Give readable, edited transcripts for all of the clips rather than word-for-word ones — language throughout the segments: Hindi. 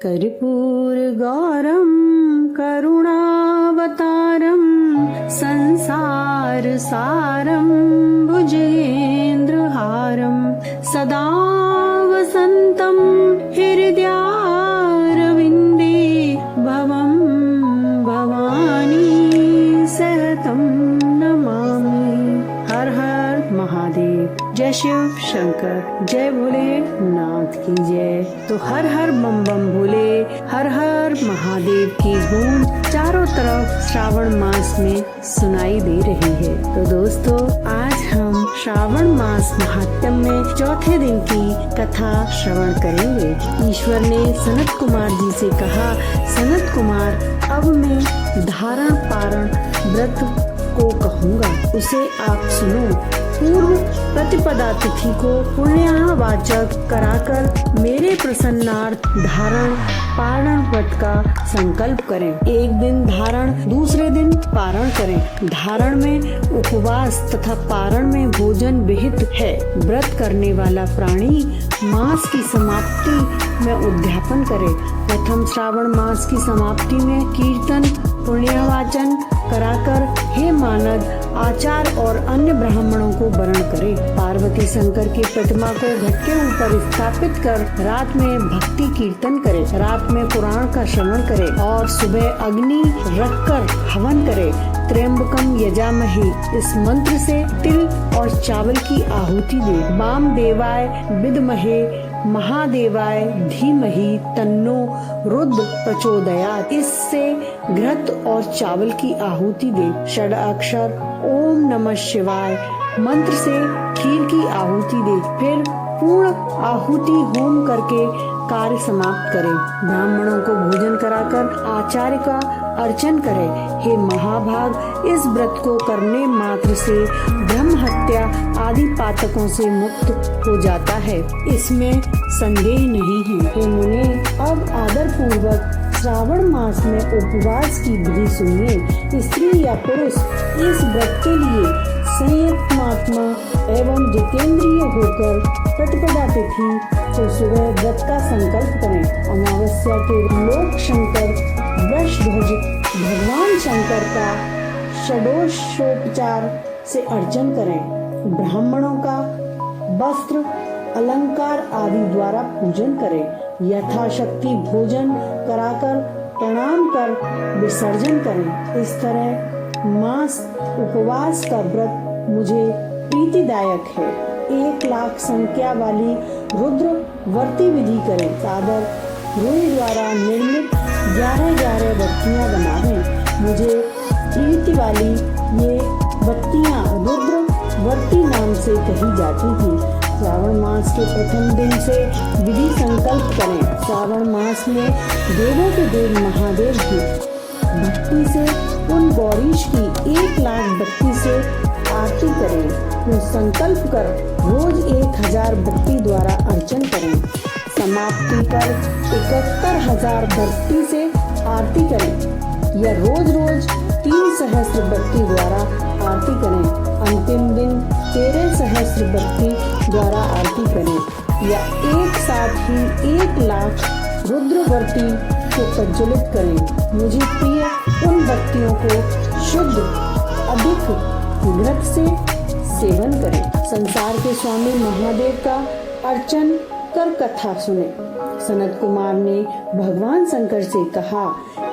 कर्पूर गौरम करुणावतारम संसार सारम भुजगेन्द्रहारम सदा वसन्तं हृदयारविन्दे भवं भवानी सहतं नमामि। हर हर महादेव। जय शिव शंकर, जय भोलेनाथ की जय। तो हर हर बम बम भोले, हर हर महादेव की गूंज चारों तरफ श्रावण मास में सुनाई दे रही है। तो दोस्तों, आज हम श्रावण मास महात्म्य में चौथे दिन की कथा श्रवण करेंगे। ईश्वर ने सनत कुमार जी से कहा, सनत कुमार, अब मैं धारण पारण व्रत को कहूँगा, उसे आप सुनो। पूर्व प्रतिपदा तिथि को पुण्यावाचक कराकर मेरे प्रसन्नार्थ धारण पारण व्रत का संकल्प करें। एक दिन धारण, दूसरे दिन पारण करें। धारण में उपवास तथा पारण में भोजन विहित है। व्रत करने वाला प्राणी मास की समाप्ति में उद्यापन करे। प्रथम श्रावण मास की समाप्ति में कीर्तन पुण्यवाचन कराकर हे मानद आचार और अन्य ब्राह्मणों को वरण करे। पार्वती शंकर की प्रतिमा को घट के ऊपर स्थापित कर रात में भक्ति कीर्तन करे। रात में पुराण का श्रवण करे और सुबह अग्नि रखकर हवन करे। त्र्यंबकम यजामहे इस मंत्र से तिल और चावल की आहुति दे। वाम देवाय विद्महे महादेवाय धीमहि तन्नो रुद्र प्रचोदयात्, इससे घृत और चावल की आहुति दे। षड अक्षर ओम नमः शिवाय मंत्र से खीर की आहुति दे। फिर पूर्ण आहुति होम करके कार्य समाप्त करे। ब्राह्मणों को भोजन कराकर आचार्य का अर्चन करे। हे महाभाग, इस व्रत को करने मात्र से ब्रह्म हत्या आदि पातकों से मुक्त हो जाता है, इसमें संदेह नहीं है। हे मुने, अब आदर पूर्वक श्रावण मास में उपवास की विधि सुनिए। स्त्री या पुरुष इस व्रत के लिए संयमात्मा एवं जितेंद्रिय होकर प्रतिपदा तिथि को सुबह व्रत का संकल्प करें। अमावस्या के लोक शंकर वृषध्वज भगवान शंकर का षोडशोपचार से अर्चन करें। ब्राह्मणों का वस्त्र अलंकार आदि द्वारा पूजन करें। यथाशक्ति भोजन कराकर प्रणाम कर विसर्जन करें। इस तरह मास उपवास का व्रत मुझे प्रीतिदायक है। 1,00,000 संख्या वाली रुद्र वर्ती विधि करें। सादर रुई द्वारा निर्मित 11 बत्तियां बनावें। मुझे प्रीति वाली ये बत्तियां रुद्र वर्ती नाम से कही जाती थी। श्रावण मास के प्रथम दिन से विधि संकल्प करें। श्रावण मास में देवों के देव महादेव की भक्ति से उन गौरीश की 1,00,000 बत्ती से आरती करें। तो संकल्प कर रोज 1,000 बत्ती द्वारा अर्चन करें। समाप्ति कर 71,000 बत्ती से आरती करें या रोज रोज 3 सहस्त्र बत्ती द्वारा आरती करें। अंतिम दिन 13 सहस्त्र बत्ती द्वारा आरती करें या एक साथ ही 1,00,000 रुद्रवर्ती को प्रज्वलित करें। मुझे प्रिय उन बत्तियों को शुद्ध अधिक घृत से सेवन करें। संसार के स्वामी महादेव का अर्चन कर कथा सुने। सनत कुमार ने भगवान शंकर से कहा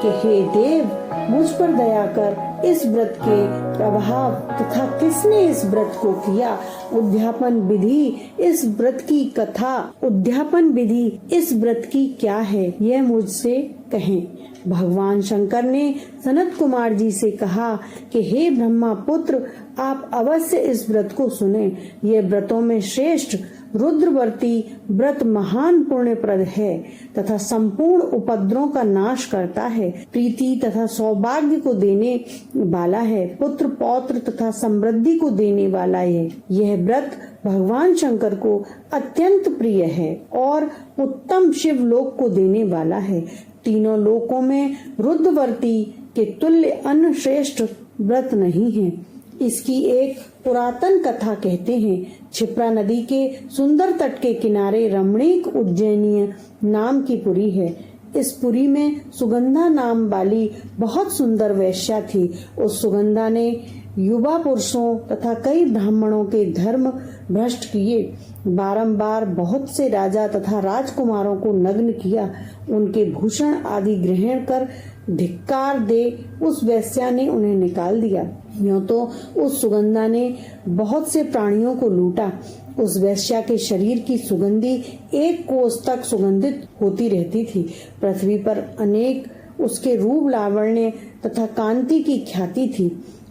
कि हे देव, मुझ पर दया कर। इस व्रत के प्रभाव तथा किसने इस व्रत को किया, उद्यापन विधि इस व्रत की कथा, उद्यापन विधि इस व्रत की क्या है, यह मुझसे कहें। भगवान शंकर ने सनत कुमार जी से कहा कि हे ब्रह्मा पुत्र, आप अवश्य इस व्रत को सुने। यह व्रतों में श्रेष्ठ रुद्रवर्ती व्रत महान पुण्यप्रद है तथा संपूर्ण उपद्रवों का नाश करता है, प्रीति तथा सौभाग्य को देने वाला है, पुत्र पौत्र तथा समृद्धि को देने वाला है। यह व्रत भगवान शंकर को अत्यंत प्रिय है और उत्तम शिव लोक को देने वाला है। तीनों लोकों में रुद्रवर्ती के तुल्य अन्य श्रेष्ठ व्रत नहीं है। इसकी एक पुरातन कथा कहते हैं। क्षिप्रा नदी के सुंदर तट के किनारे रमणीक उज्जैनीय नाम की पुरी है। इस पुरी में सुगंधा नाम वाली बहुत सुंदर वेश्या थी। उस सुगंधा ने युवा पुरुषों तथा कई ब्राह्मणों के धर्म भ्रष्ट किए, बारंबार बहुत से राजा तथा राजकुमारों को नग्न किया, उनके भूषण आदि ग्रहण कर धिक्कार दे उस वेश्या ने उन्हें निकाल दिया। यूं तो उस सुगंधा ने बहुत से प्राणियों को लूटा। उस वेश्या के शरीर की सुगंधी 1 कोस तक सुगंधित होती रहती थी। पृथ्वी पर अनेक उसके रूप लावण्य तथा कांति की ख्याति थी।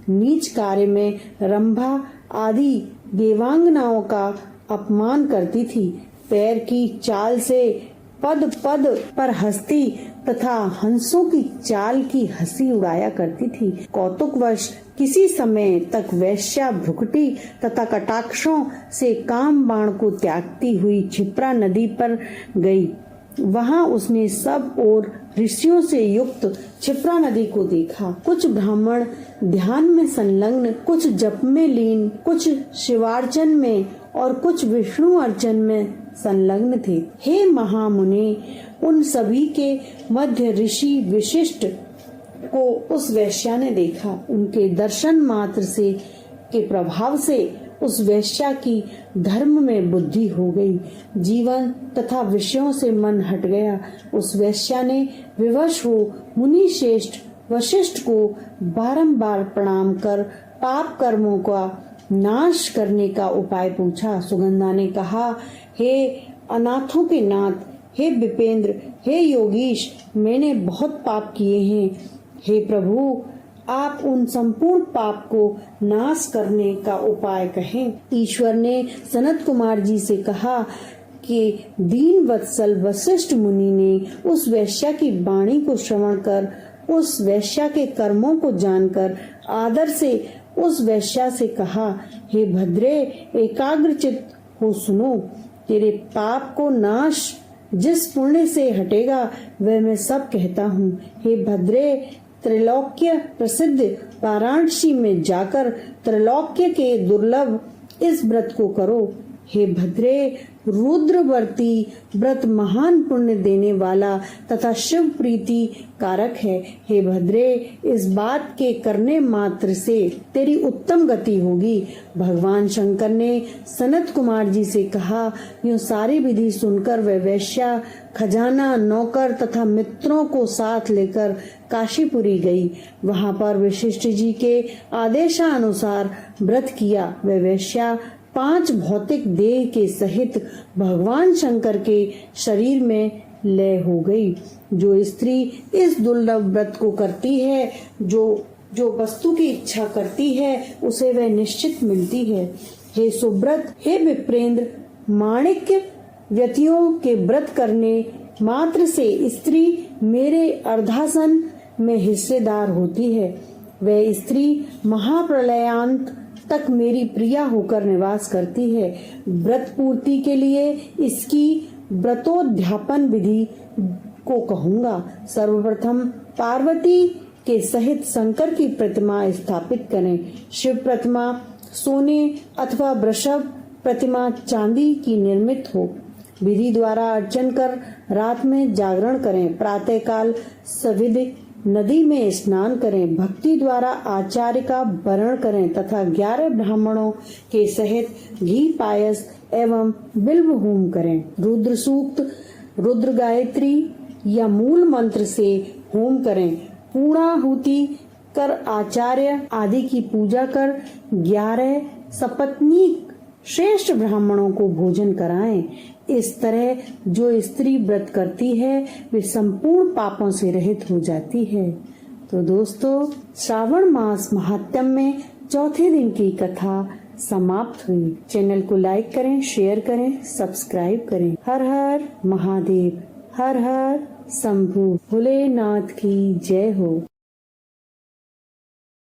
नीच कार्य में रंभा आदि देवांगनाओं का अपमान करती थी। पैर की चाल से पद पद पर हंसती तथा हंसों की चाल की हंसी उड़ाया करती थी। कौतुकवश किसी समय तक वेश्या भ्रुकुटी तथा कटाक्षों से काम बाण को त्यागती हुई क्षिप्रा नदी पर गई। वहां उसने सब और ऋषियों से युक्त क्षिप्रा नदी को देखा। कुछ ब्राह्मण ध्यान में संलग्न, कुछ जप में लीन, कुछ शिवार्चन में और कुछ विष्णु अर्चन में संलग्न थे। हे महामुनि, उन सभी के मध्य ऋषि विशिष्ट को उस वेश्या ने देखा। उनके दर्शन मात्र से के प्रभाव से उस वेश्या की धर्म में बुद्धि हो गई। जीवन तथा विषयों से मन हट गया। उस वेश्या ने विवश हो मुनि श्रेष्ठ वशिष्ठ को बारंबार प्रणाम कर पाप कर्मों का नाश करने का उपाय पूछा। सुगंधा ने कहा, हे अनाथों के नाथ, हे विपेंद्र, हे योगीश, मैंने बहुत पाप किए हैं। हे प्रभु, आप उन संपूर्ण पाप को नाश करने का उपाय कहें। ईश्वर ने सनत कुमार जी से कहा कि दीन वत्सल वशिष्ठ मुनि ने उस वेश्या की वाणी को श्रवण कर, उस वेश्या के कर्मों को जानकर आदर से उस वेश्या से कहा, हे भद्रे, एकाग्रचित हो सुनो। तेरे पाप को नाश जिस पुण्य से हटेगा वह मैं सब कहता हूँ। हे भद्रे, त्रैलोक्य प्रसिद्ध वाराणसी में जाकर त्रैलोक्य के दुर्लभ इस व्रत को करो। हे भद्रे, रुद्रवर्ती व्रत महान पुण्य देने वाला तथा शिव प्रीति कारक है। हे भद्रे, इस बात के करने मात्र से तेरी उत्तम गति होगी। भगवान शंकर ने सनत कुमार जी से कहा। यूं सारी विधि सुनकर वह वेश्या खजाना, नौकर तथा मित्रों को साथ लेकर काशीपुरी गई। वहां पर वशिष्ठ जी के आदेशानुसार व्रत किया। वह वेश्या 5 भौतिक देह के सहित भगवान शंकर के शरीर में लय हो गई। जो स्त्री इस दुर्लभ व्रत को करती है, जो वस्तु की इच्छा करती है, उसे वह निश्चित मिलती है। हे सुब्रत, हे विप्रेंद्र, माणिक्य व्यतियों के व्रत करने मात्र से स्त्री मेरे अर्धासन में हिस्सेदार होती है। वह स्त्री महाप्रलयांत तक मेरी प्रिया होकर निवास करती है। व्रत पूर्ति के लिए इसकी व्रतोध्यापन विधि को कहूँगा। सर्वप्रथम पार्वती के सहित शंकर की प्रतिमा स्थापित करें। शिव प्रतिमा सोने अथवा वृषभ प्रतिमा चांदी की निर्मित हो। विधि द्वारा अर्चन कर रात में जागरण करें। प्रातःकाल सविधि नदी में स्नान करें। भक्ति द्वारा आचार्य का वरण करें तथा 11 ब्राह्मणों के सहित घी पायस एवं बिल्व होम करें। रुद्र सूक्त, रुद्र गायत्री या मूल मंत्र से होम करें। पूर्णाहुति कर आचार्य आदि की पूजा कर 11 सपत्नीक श्रेष्ठ ब्राह्मणों को भोजन कराएं। इस तरह जो स्त्री व्रत करती है वे संपूर्ण पापों से रहित हो जाती है। तो दोस्तों, श्रावण मास महात्म्य में चौथे दिन की कथा समाप्त हुई। चैनल को लाइक करें, शेयर करें, सब्सक्राइब करें। हर हर महादेव, हर हर शंभु, भोलेनाथ की जय हो।